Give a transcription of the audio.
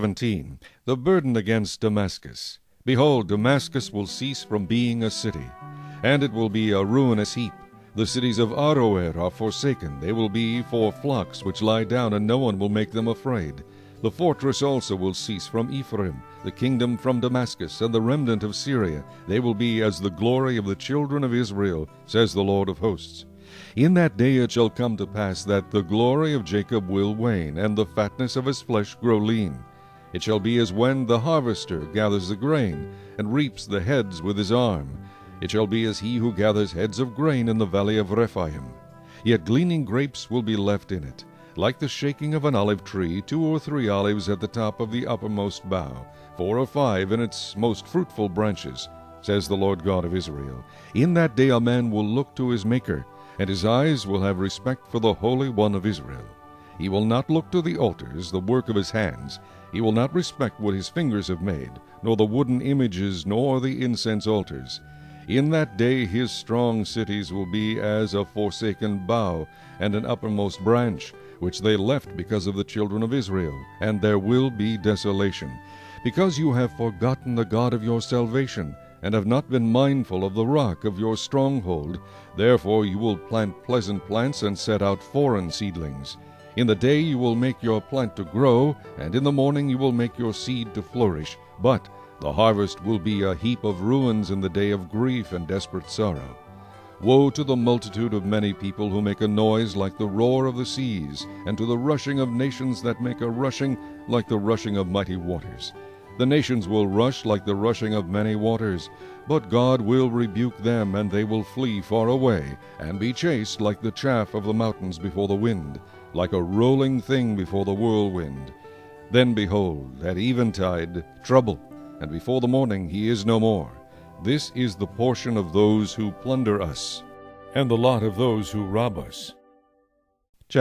17. The burden against Damascus. Behold, Damascus will cease from being a city, and it will be a ruinous heap. The cities of Aroer are forsaken. They will be for flocks which lie down, and no one will make them afraid. The fortress also will cease from Ephraim, the kingdom from Damascus, and the remnant of Syria. They will be as the glory of the children of Israel, says the Lord of hosts. In that day it shall come to pass that the glory of Jacob will wane, and the fatness of his flesh grow lean. It shall be as when the harvester gathers the grain, and reaps the heads with his arm. It shall be as he who gathers heads of grain in the valley of Rephaim. Yet gleaning grapes will be left in it, like the shaking of an olive tree, 2 or 3 olives at the top of the uppermost bough, 4 or 5 in its most fruitful branches, says the Lord God of Israel. In that day a man will look to his Maker, and his eyes will have respect for the Holy One of Israel. He will not look to the altars, the work of his hands. He will not respect what his fingers have made, nor the wooden images, nor the incense altars. In that day his strong cities will be as a forsaken bough, and an uppermost branch, which they left because of the children of Israel, and there will be desolation. Because you have forgotten the God of your salvation, and have not been mindful of the rock of your stronghold, therefore you will plant pleasant plants and set out foreign seedlings. In the day you will make your plant to grow, and in the morning you will make your seed to flourish. But the harvest will be a heap of ruins in the day of grief and desperate sorrow. Woe to the multitude of many people who make a noise like the roar of the seas, and to the rushing of nations that make a rushing like the rushing of mighty waters. The nations will rush like the rushing of many waters, but God will rebuke them, and they will flee far away, and be chased like the chaff of the mountains before the wind, like a rolling thing before the whirlwind. Then behold, at eventide, trouble, and before the morning he is no more. This is the portion of those who plunder us, and the lot of those who rob us.